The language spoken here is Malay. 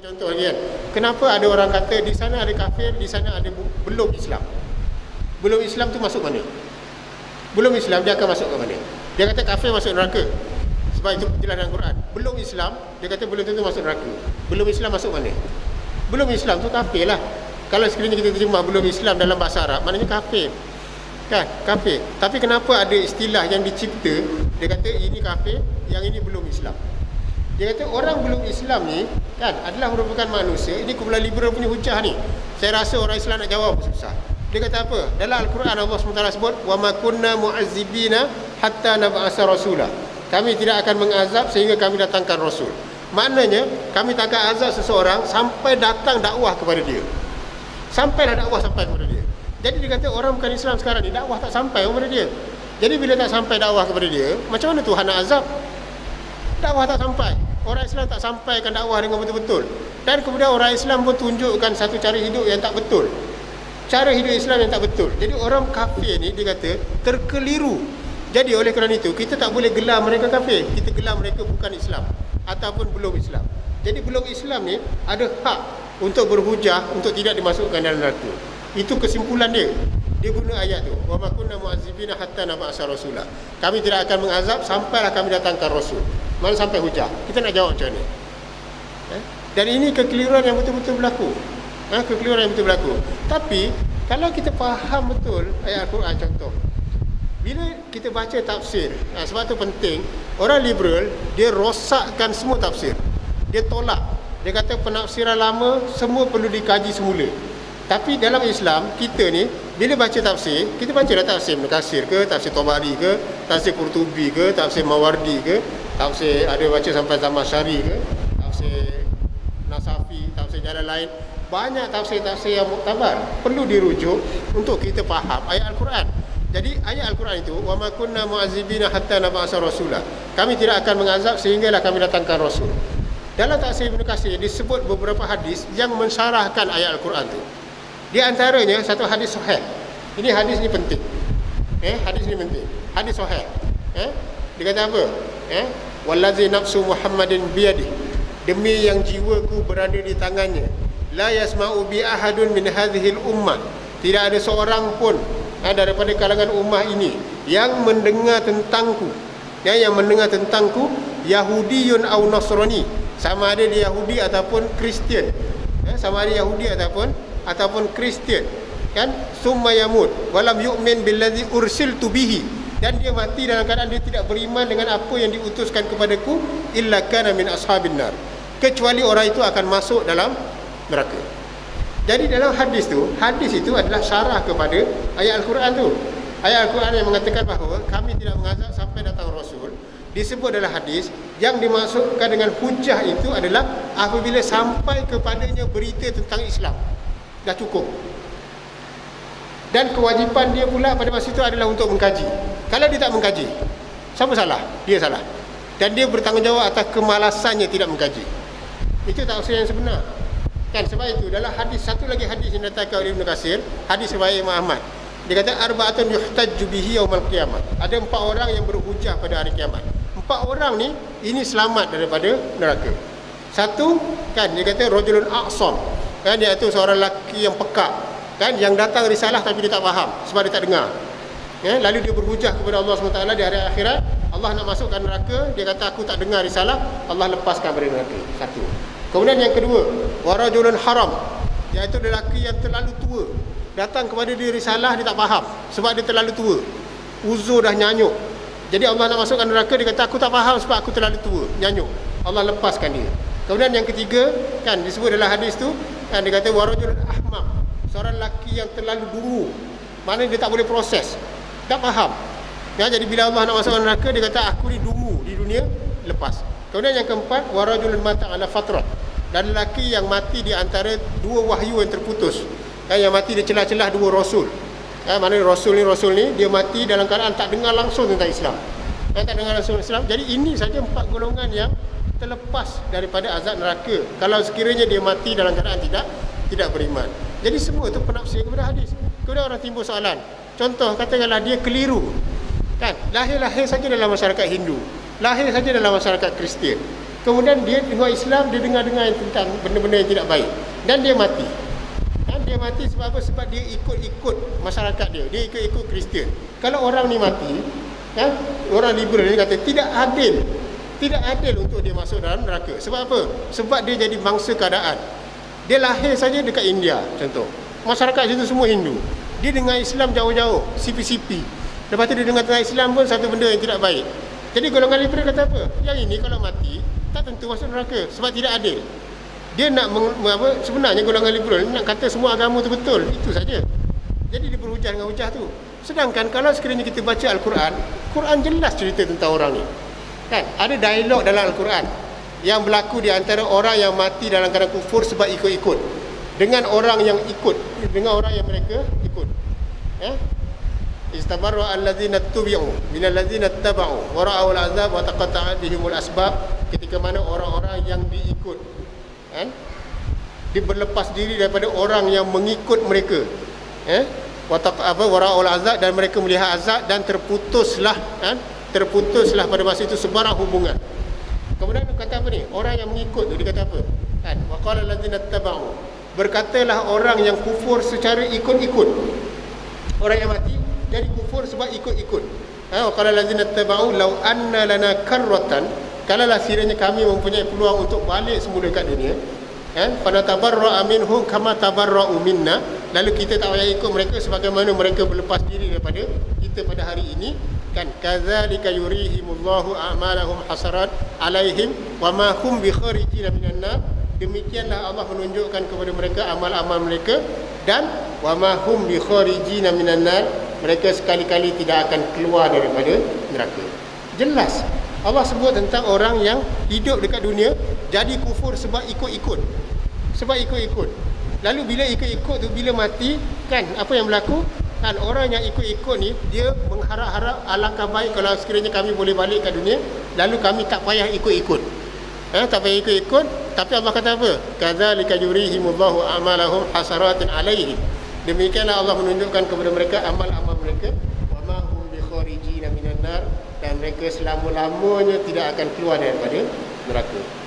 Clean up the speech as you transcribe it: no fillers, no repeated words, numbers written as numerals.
contoh lagi kan. Kenapa ada orang kata di sana ada kafir, di sana ada belum Islam? Belum Islam tu masuk mana? Belum Islam dia akan masuk ke mana? Dia kata kafir masuk neraka. Sebab itu jelas dalam Quran. Belum Islam, dia kata belum tentu masuk neraka. Belum Islam masuk mana? Belum Islam tu kafir lah. Kalau sekiranya kita terjemah belum Islam dalam bahasa Arab, maknanya kafir. Kan? Kafir. Tapi kenapa ada istilah yang dicipta, dia kata ini kafir, yang ini belum Islam. Dia kata orang belum Islam ni kan adalah merupakan manusia. Ini kumpulan liberal punya hujah ni. Saya rasa orang Islam nak jawab susah. Dia kata apa? Dalam Al-Quran Allah SWT sebut wa ma kunna mu'azzibina hatta nab'asa rasula. Kami tidak akan mengazab sehingga kami datangkan rasul. Maknanya kami tak akan azab seseorang sampai datang dakwah kepada dia. Sampailah dakwah sampai kepada dia. Jadi dia kata orang bukan Islam sekarang ni dakwah tak sampai kepada dia. Jadi bila tak sampai dakwah kepada dia, macam mana Tuhan nak azab? Dakwah tak sampai. Orang Islam tak sampaikan dakwah dengan betul-betul. Dan kemudian orang Islam pun tunjukkan satu cara hidup yang tak betul. Cara hidup Islam yang tak betul. Jadi orang kafir ni dia kata terkeliru. Jadi oleh kerana itu kita tak boleh gelar mereka kafir. Kita gelar mereka bukan Islam ataupun belum Islam. Jadi belum Islam ni ada hak untuk berhujah untuk tidak dimasukkan dalam neraka. Itu kesimpulan dia. Dia guna ayat tu. Wa ma kunna mu'azzibina hatta nab'asa rasula. Kami tidak akan mengazab sampailah kami datangkan rasul. Mana sampai hujah. Kita nak jawab macam mana? Dan ini kekeliruan yang betul-betul berlaku. Kekeliruan yang betul berlaku. Tapi kalau kita faham betul ayat Al-Quran contoh. Bila kita baca tafsir, sebab tu penting, orang liberal dia rosakkan semua tafsir. Dia tolak. Dia kata penafsiran lama semua perlu dikaji semula. Tapi dalam Islam kita ni bila baca tafsir, kita bacalah tafsir Ibn Katsir ke, tafsir Tabari ke, tafsir Qurtubi ke, tafsir Mawardi ke, tafsir ada baca sampai Zamakhsyari ke, tafsir Nasafi, tafsir jalan lain. Banyak tafsir-tafsir yang muktabar perlu dirujuk untuk kita faham ayat Al-Quran. Jadi ayat Al-Quran itu wa ma kunna mu'azzibina hatta nab'asa rasula. Kami tidak akan mengazab sehinggalah kami datangkan rasul. Dalam tafsir Ibn Katsir disebut beberapa hadis yang mensyarahkan ayat Al-Quran itu. Di antaranya satu hadis sahih. Ini hadis ni penting. Hadis ni penting. Hadis sahih. Dia kata apa? Wallazi nafsu Muhammadin biyadi. Demi yang jiwaku berada di tangannya. La yasma'u bi ahadun min hadhil ummah. Tidak ada seorang pun daripada kalangan ummah ini yang mendengar tentangku. Yang mendengar tentangku Yahudiyun au Nasrani. Sama ada dia Yahudi ataupun Kristian. Sama ada Yahudi ataupun Kristian, kan? Summa yamut walam yu'min billadzi ursiltu bihi. Dan dia mati dalam keadaan dia tidak beriman dengan apa yang diutuskan kepadaku, illa kana min ashabin nar. Kecuali orang itu akan masuk dalam neraka. Jadi dalam hadis itu adalah syarah kepada ayat Al-Quran tu. Ayat Al-Quran yang mengatakan bahawa kami tidak mengazab sampai datang Rasul. Disebut dalam hadis yang dimasukkan dengan hujah itu adalah apabila sampai kepadanya berita tentang Islam. Dah cukup. Dan kewajipan dia pula pada masa itu adalah untuk mengkaji. Kalau dia tak mengkaji, siapa salah? Dia salah. Dan dia bertanggungjawab atas kemalasannya tidak mengkaji. Itu tafsir yang sebenar. Kan sebab itu dalam hadis, satu lagi hadis yang datangkan oleh Ibn Katsir, hadis riwayat Imam Ahmad. Dia kata arba'atun yuhtajju bihi yaumal qiyamah. Ada 4 orang yang berhujah pada hari kiamat. 4 orang ni ini selamat daripada neraka. Satu kan dia kata rajulun aqsam. Kan dia tu seorang lelaki yang pekak, kan, yang datang risalah tapi dia tak faham sebab dia tak dengar. Lalu dia berhujah kepada Allah SWT di hari akhirat. Allah nak masukkan neraka, dia kata aku tak dengar risalah, Allah lepaskan dari neraka. Satu. Kemudian yang kedua, warajulun haram, iaitu lelaki yang terlalu tua. Datang kepada dia risalah, dia tak faham sebab dia terlalu tua. Uzur dah nyanyuk. Jadi Allah nak masukkan neraka, dia kata aku tak faham sebab aku terlalu tua, nyanyuk. Allah lepaskan dia. Kemudian yang ketiga, kan disebut dalam hadis tu, kan dia kata warajulun ahmaq, seorang lelaki yang terlalu dungu. Maknanya dia tak boleh proses, tak faham. Jadi bila Allah nak masukkan neraka, dia kata aku ni dungu di dunia, lepas. Kemudian yang keempat, warajulun mata ala fatrah, dan lelaki yang mati di antara 2 wahyu yang terputus. Yang mati di celah-celah 2 rasul. Maknanya rasul ni dia mati dalam keadaan tak dengar langsung tentang Islam. Tak dengar langsung Islam. Jadi ini saja 4 golongan yang terlepas daripada azab neraka kalau sekiranya dia mati dalam keadaan tidak beriman. Jadi semua itu penafsir kepada hadis. Kemudian orang timbul soalan. Contoh, katakanlah dia keliru. Kan? Lahir saja dalam masyarakat Hindu. Lahir saja dalam masyarakat Kristian. Kemudian dia dengar Islam, dia dengar-dengar tentang benda-benda yang tidak baik, dan dia mati. Dia mati sebab apa? Sebab dia ikut-ikut masyarakat dia, dia ikut-ikut Kristian. Kalau orang ni mati, orang liberal ni kata tidak adil untuk dia masuk dalam neraka. Sebab apa? Sebab dia jadi bangsa keadaan. Dia lahir saja dekat India contoh, masyarakat situ semua Hindu, dia dengar Islam jauh-jauh, CP-CP, lepas tu dia dengar tentang Islam pun satu benda yang tidak baik. Jadi golongan liberal kata apa? Yang ini kalau mati tak tentu masuk neraka sebab tidak adil. Dia nak sebenarnya golongan liberal nak kata semua agama tu betul, itu saja. Jadi dia berhujah dengan hujah tu. Sedangkan kalau sekiranya kita baca Al-Quran, Quran jelas cerita tentang orang ni. Kan? Ada dialog dalam Al-Quran yang berlaku di antara orang yang mati dalam keadaan kufur sebab ikut-ikut dengan orang yang ikut, dengan orang yang mereka ikut. Istabarra allazina tubi'u minal ladzina taba'u wa ra'awul azab wa taqatta'at bihimul asbab. Ketika mana orang-orang yang diikut, dia berlepas diri daripada orang yang mengikut mereka, wara'ul azab, dan mereka melihat azab, dan terputuslah pada masa itu sebarang hubungan. Kemudian dia kata apa ni? Orang yang mengikut tu dia kata apa? Wa qala allazina taba'u, berkatalah orang yang kufur secara ikut-ikut. Orang yang mati jadi kufur sebab ikut-ikut. Wa qala allazina taba'u law anna lana karratan, kalaulah sekiranya kami mempunyai peluang untuk balik semula kat dunia, pada tabarra'a minhum kama tabarra'u minna, lalu kita tak payah ikut mereka sebagaimana mereka berlepas diri daripada kita pada hari ini. Kan kadzalika yurihimullahu a'malahum hasarat alaihim wa ma hum bikharijin minan nar. Demikianlah Allah menunjukkan kepada mereka amal-amal mereka, dan wa ma hum bikharijin minan nar, mereka sekali-kali tidak akan keluar daripada neraka. Jelas Allah sebut tentang orang yang hidup dekat dunia jadi kufur sebab ikut-ikut. Lalu bila ikut-ikut tu, bila mati, kan apa yang berlaku? Kan orang yang ikut-ikut ni, dia mengharap-harap alangkah baik kalau sekiranya kami boleh balik ke dunia, lalu kami tak payah ikut-ikut. Tak payah ikut-ikut. Tapi Allah kata apa? Kadzalika yurihimullahu a'malahum hasaratin alaihim. Demikianlah Allah menunjukkan kepada mereka amal-amal mereka, wa ma hum bikharijin minan nar, dan mereka selama-lamanya tidak akan keluar daripada neraka.